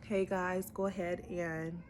Hey guys, go ahead and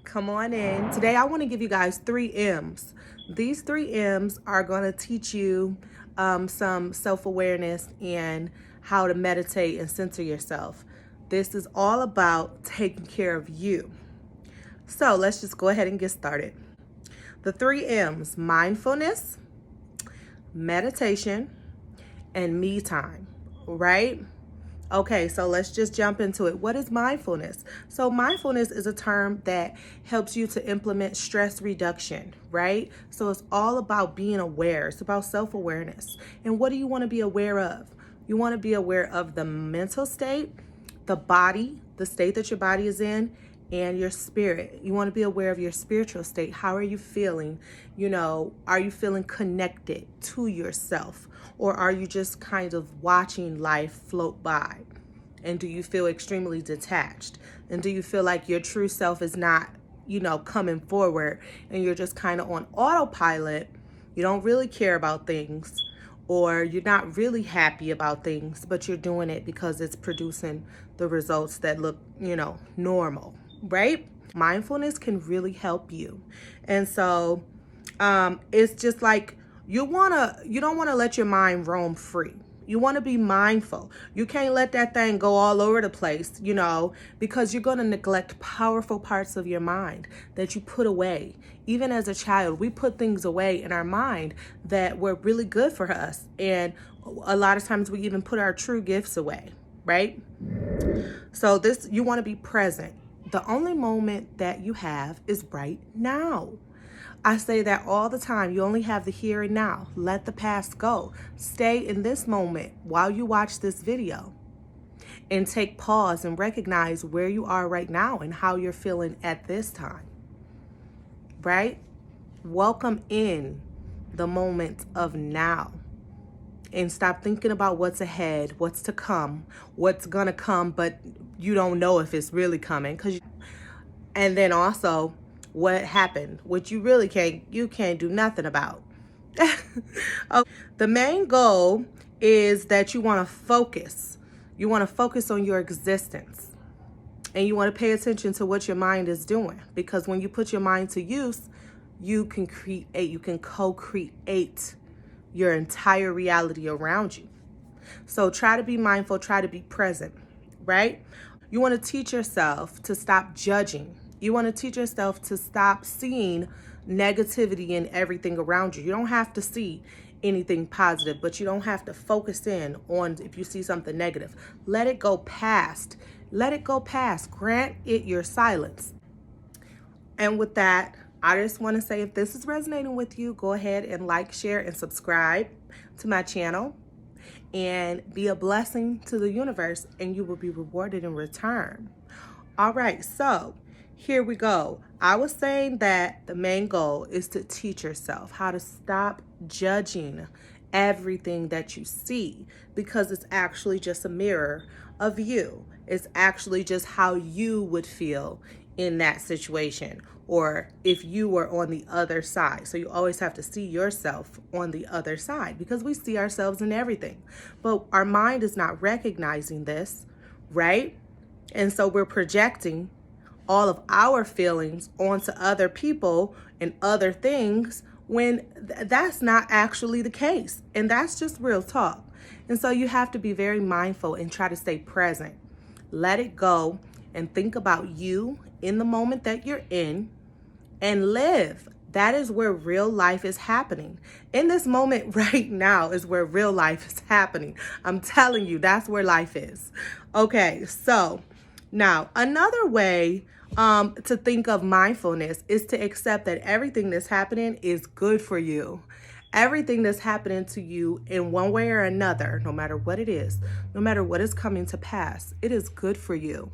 come on in. Today I want to give you guys 3 M's. These 3 M's are going to teach you some self-awareness and how to meditate and center yourself. This is all about taking care of you. So let's just go ahead and get started. The 3 M's: mindfulness, meditation, and me time, right? Okay, so let's just jump into it. What is mindfulness? So mindfulness is a term that helps you to implement stress reduction, right? So it's all about being aware. It's about self-awareness. And what do you want to be aware of? You want to be aware of the mental state, the body, the state that your body is in, and your spirit. You want to be aware of your spiritual state. How are you feeling? Are you feeling connected to yourself? Or are you just kind of watching life float by? And do you feel extremely detached? And do you feel like your true self is not, coming forward, and you're just kind of on autopilot? You don't really care about things, or you're not really happy about things, but you're doing it because it's producing the results that look, normal, right? Mindfulness can really help you. And so it's just like you don't want to let your mind roam free. You want to be mindful. You can't let that thing go all over the place, because you're going to neglect powerful parts of your mind that you put away. Even as a child, we put things away in our mind that were really good for us. And a lot of times we even put our true gifts away, right? So you want to be present. The only moment that you have is right now. I say that all the time. You only have the here and now. Let the past go. Stay in this moment while you watch this video, and take pause and recognize where you are right now and how you're feeling at this time, right? Welcome in the moment of now, and stop thinking about what's ahead, what's to come, what's gonna come, but you don't know if it's really coming. And then also what happened, which you can't do nothing about. Okay. The main goal is that you want to focus. You want to focus on your existence, and you want to pay attention to what your mind is doing, because when you put your mind to use, you can co-create your entire reality around you. So try to be mindful, try to be present, right? You want to teach yourself to stop judging. You want to teach yourself to stop seeing negativity in everything around you. You don't have to see anything positive, but you don't have to focus in on if you see something negative. Let it go past. Let it go past. Grant it your silence. And with that, I just want to say, if this is resonating with you, go ahead and like, share, and subscribe to my channel, and be a blessing to the universe, and you will be rewarded in return. All right, so here we go. I was saying that the main goal is to teach yourself how to stop judging everything that you see, because it's actually just a mirror of you. It's actually just how you would feel in that situation, or if you were on the other side. So you always have to see yourself on the other side, because we see ourselves in everything, but our mind is not recognizing this, right? And so we're projecting all of our feelings onto other people and other things, when that's not actually the case. And that's just real talk. And so you have to be very mindful and try to stay present. Let it go and think about you in the moment that you're in, and live. That is where real life is happening. In this moment right now is where real life is happening. I'm telling you, that's where life is. Okay, so now another way to think of mindfulness is to accept that everything that's happening is good for you. Everything that's happening to you in one way or another, no matter what it is, no matter what is coming to pass, it is good for you.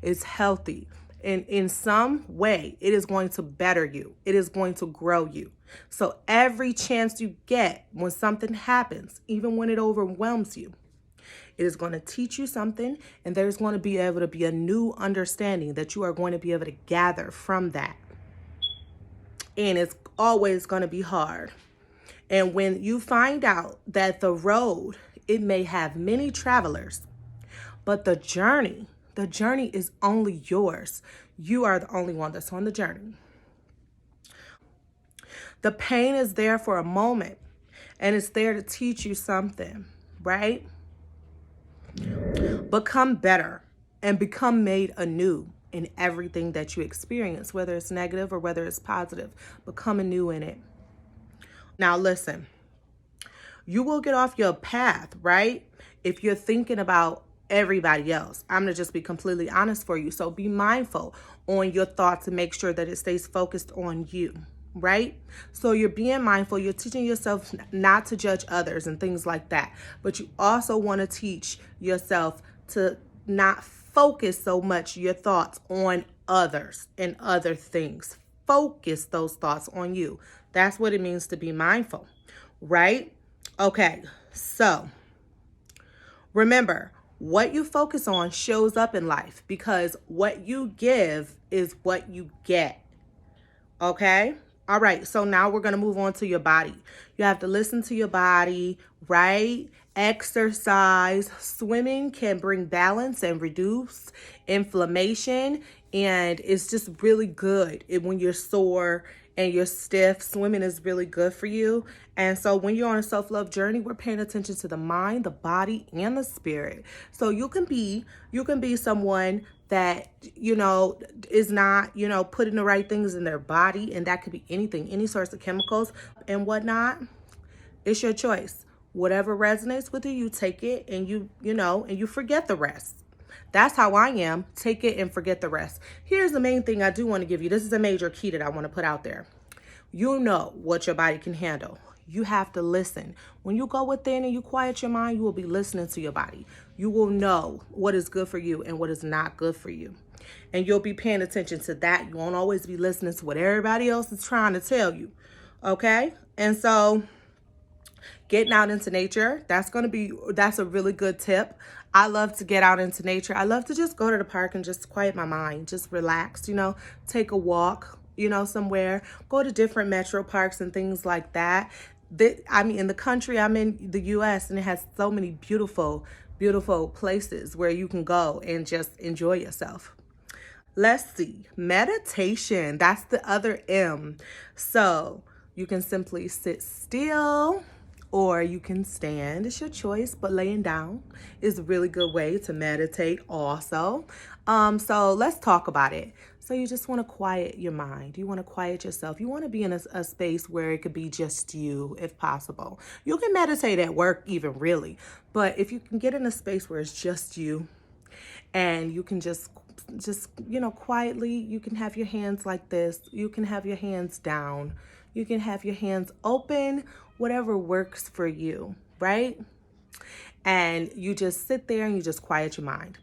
It's healthy. And in some way, it is going to better you. It is going to grow you. So every chance you get, when something happens, even when it overwhelms you, it is going to teach you something, and there's going to be able to be a new understanding that you are going to be able to gather from that. And it's always going to be hard. And when you find out that the road, it may have many travelers, but the journey The journey is only yours. You are the only one that's on the journey. The pain is there for a moment, and it's there to teach you something, right? Become better and become made anew in everything that you experience, whether it's negative or whether it's positive. Become anew in it. Now, listen, you will get off your path, right? If you're thinking about everybody else. I'm going to just be completely honest for you. So be mindful on your thoughts and make sure that it stays focused on you, right? So you're being mindful. You're teaching yourself not to judge others and things like that. But you also want to teach yourself to not focus so much your thoughts on others and other things. Focus those thoughts on you. That's what it means to be mindful, right? Okay, so remember, what you focus on shows up in life because what you give is what you get. Okay? All right, so now we're going to move on to your body. You have to listen to your body, right? Exercise. Swimming can bring balance and reduce inflammation, and it's just really good when you're sore and you're stiff. Swimming is really good for you. And so when you're on a self-love journey, we're paying attention to the mind, the body, and the spirit. So you can be someone that, is not, putting the right things in their body. And that could be anything, any sorts of chemicals and whatnot. It's your choice. Whatever resonates with you, you take it and and you forget the rest. That's how I am. Take it and forget the rest. Here's the main thing I do want to give you. This is a major key that I want to put out there. You know what your body can handle. You have to listen. When you go within and you quiet your mind, you will be listening to your body. You will know what is good for you and what is not good for you. And you'll be paying attention to that. You won't always be listening to what everybody else is trying to tell you. Okay? And so getting out into nature, that's a really good tip. I love to get out into nature. I love to just go to the park and just quiet my mind, just relax, take a walk, somewhere, go to different metro parks and things like that. In the country, I'm in the US, and it has so many beautiful, beautiful places where you can go and just enjoy yourself. Let's see, meditation, that's the other M. So you can simply sit still, or you can stand. It's your choice, but laying down is a really good way to meditate also. So let's talk about it. So you just want to quiet your mind. You want to quiet yourself. You want to be in a space where it could be just you, if possible. You can meditate at work even, really. But if you can get in a space where it's just you and you can just quietly, you can have your hands like this. You can have your hands down. You can have your hands open, whatever works for you, right? And you just sit there and you just quiet your mind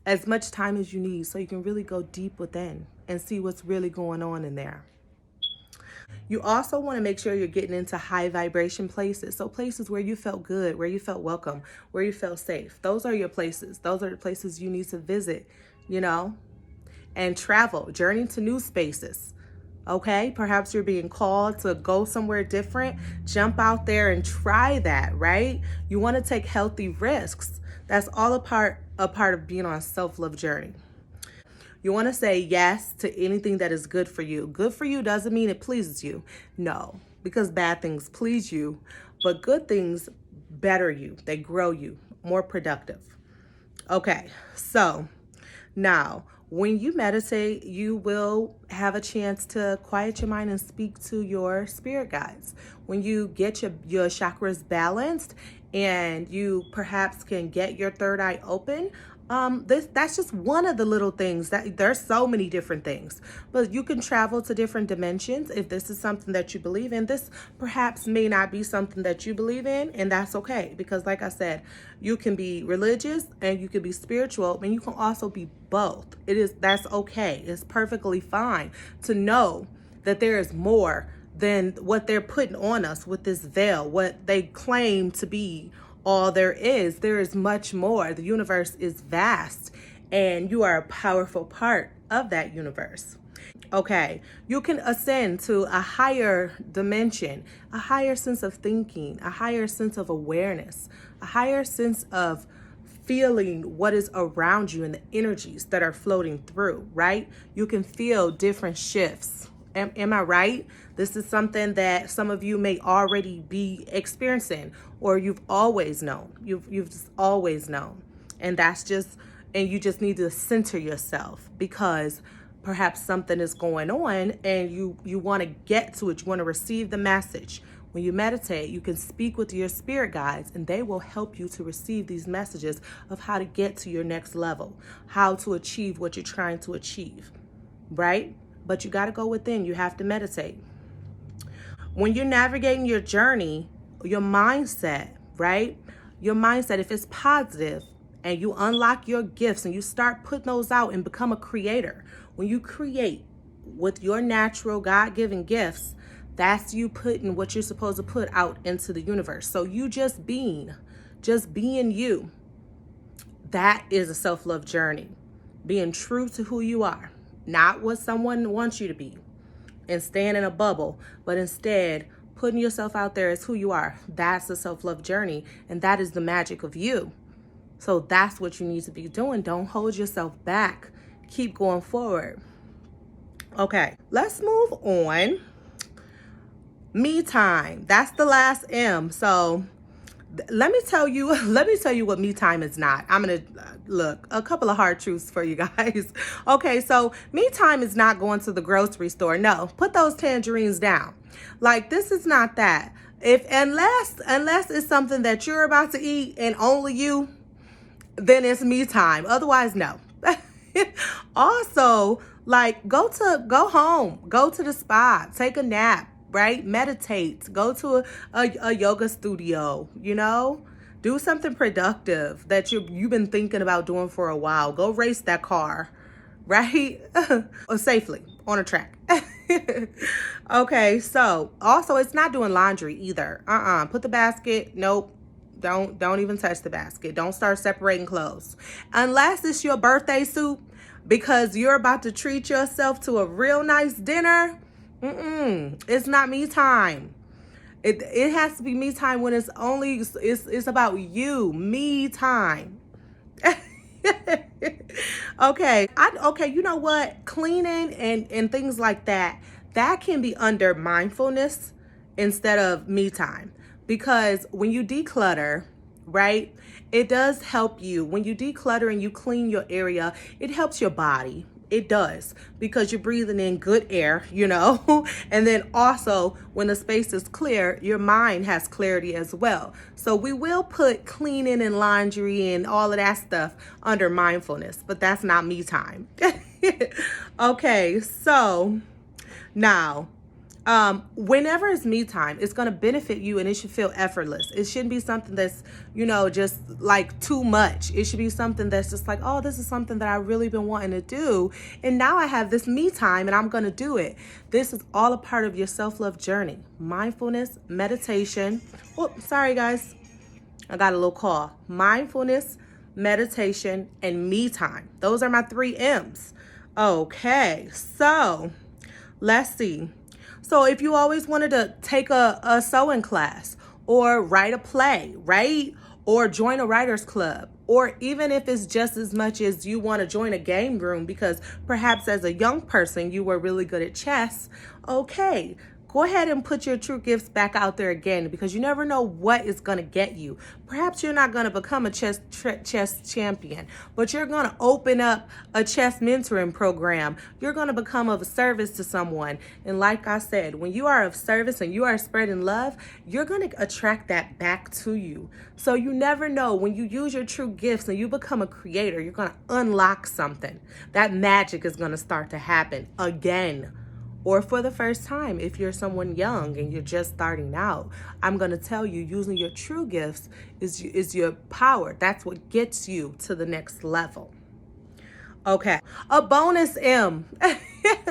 as much time as you need so you can really go deep within and see what's really going on in there. You also want to make sure you're getting into high vibration places. So places where you felt good, where you felt welcome, where you felt safe. Those are your places. Those are the places you need to visit, and travel, journey to new spaces. Okay, perhaps you're being called to go somewhere different. Jump out there and try that, right? You want to take healthy risks. That's all a part of being on a self-love journey. You want to say yes to anything that is good for you. Good for you doesn't mean it pleases you. No, because bad things please you, but good things better you. They grow you, more productive. Okay, so now, when you meditate, you will have a chance to quiet your mind and speak to your spirit guides. When you get your chakras balanced and you perhaps can get your third eye open, that's just one of the little things. There's so many different things, but you can travel to different dimensions if this is something that you believe in. This perhaps may not be something that you believe in, and that's okay, because like I said, you can be religious and you can be spiritual, and you can also be both. That's okay. It's perfectly fine to know that there is more than what they're putting on us with this veil, what they claim to be all there is. There is much more. The universe is vast, and you are a powerful part of that universe. Okay, you can ascend to a higher dimension, a higher sense of thinking, a higher sense of awareness, a higher sense of feeling what is around you and the energies that are floating through, right? You can feel different shifts. Am I right? This is something that some of you may already be experiencing, or you've always known. You've just always known. And you just need to center yourself, because perhaps something is going on and you want to get to it. You want to receive the message. When you meditate, you can speak with your spirit guides, and they will help you to receive these messages of how to get to your next level, how to achieve what you're trying to achieve, right? But you got to go within. You have to meditate. When you're navigating your journey, your mindset, right? Your mindset, if it's positive and you unlock your gifts and you start putting those out and become a creator, when you create with your natural God-given gifts, that's you putting what you're supposed to put out into the universe. So you just being you. That is a self-love journey. Being true to who you are, not what someone wants you to be and staying in a bubble, but instead putting yourself out there as who you are. That's the self-love journey, and that is the magic of you. So that's what you need to be doing. Don't hold yourself back. Keep going forward. Okay, let's move on. Me time. That's the last M. So let me tell you what me time is not. I'm going to look a couple of hard truths for you guys. Okay, so me time is not going to the grocery store. No, put those tangerines down. Like, this is not that. Unless it's something that you're about to eat and only you, then it's me time. Otherwise, no. Also, like, go home, go to the spa, take a nap, right? Meditate, go to a yoga studio, do something productive that you've been thinking about doing for a while. Go race that car, right? Or safely on a track. Okay, so also it's not doing laundry either. Put the basket. Nope. Don't even touch the basket. Don't start separating clothes. Unless it's your birthday soup because you're about to treat yourself to a real nice dinner. It's not me time. It has to be me time when it's about you. Me time. Okay. You know what? Cleaning and things like that can be under mindfulness instead of me time. Because when you declutter, right, it does help you. When you declutter and you clean your area, it helps your body. It does, because you're breathing in good air, and then also when the space is clear, your mind has clarity as well. So we will put cleaning and laundry and all of that stuff under mindfulness, but that's not me time. Okay, so now, whenever it's me time, it's going to benefit you and it should feel effortless. It shouldn't be something that's, just like too much. It should be something that's just like, oh, this is something that I really been wanting to do. And now I have this me time and I'm going to do it. This is all a part of your self-love journey. Mindfulness, meditation. Oh, sorry guys. I got a little call. Mindfulness, meditation, and me time. Those are my 3 M's. Okay. So let's see. So if you always wanted to take a sewing class or write a play, right? Or join a writer's club, or even if it's just as much as you want to join a game room because perhaps as a young person you were really good at chess, okay, go ahead and put your true gifts back out there again, because you never know what is going to get you. Perhaps you're not going to become a chess champion, but you're going to open up a chess mentoring program. You're going to become of service to someone. And like I said, when you are of service and you are spreading love, you're going to attract that back to you. So you never know, when you use your true gifts and you become a creator, you're going to unlock something. That magic is going to start to happen again. Or for the first time, if you're someone young and you're just starting out, I'm going to tell you, using your true gifts is your power. That's what gets you to the next level. Okay, a bonus M.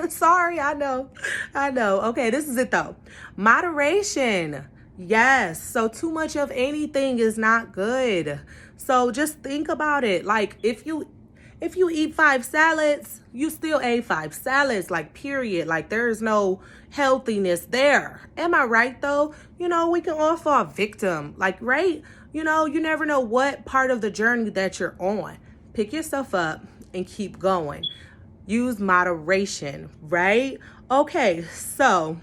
Sorry, I know. Okay, this is it though. Moderation. Yes, so too much of anything is not good. So just think about it. Like, if you eat 5 salads, you still ate 5 salads, like, period. Like, there's no healthiness there. Am I right, though? We can all fall victim, like, right? You know, you never know what part of the journey that you're on. Pick yourself up and keep going. Use moderation, right? Okay, so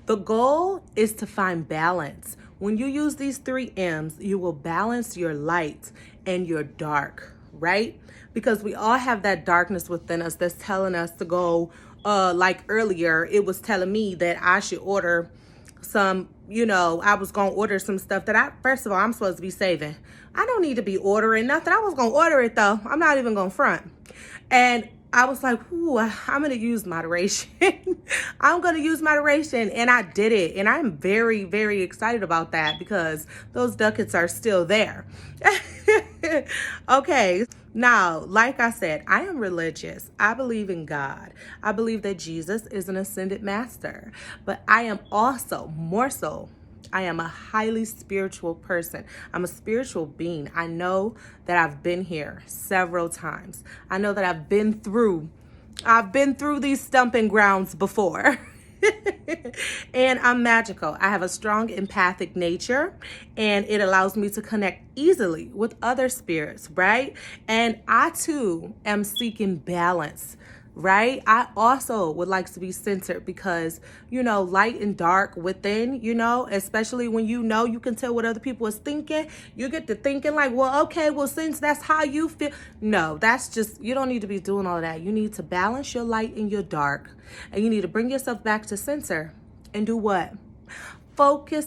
the goal is to find balance. When you use these 3 M's, you will balance your light and your dark, right? Because we all have that darkness within us that's telling us to go, like earlier, it was telling me that I should order some, I was going to order some stuff that first of all, I'm supposed to be saving. I don't need to be ordering nothing. I was going to order it though. I'm not even going to front. And I was like, ooh, I'm going to use moderation. I'm going to use moderation. And I did it. And I'm very, very excited about that because those ducats are still there. Okay. Now, like I said, I am religious. I believe in God. I believe that Jesus is an ascended master. But I am also, more so, I am a highly spiritual person. I'm a spiritual being. I know that I've been here several times. I know that I've been through these stumping grounds before. And I'm magical. I have a strong empathic nature and it allows me to connect easily with other spirits, right? And I too am seeking balance, right? I also would like to be centered because, light and dark within, especially when you can tell what other people is thinking, you get to thinking like, well, okay, well, since that's how you feel. No, that's just, you don't need to be doing all that. You need to balance your light and your dark, and you need to bring yourself back to center and do what? Focus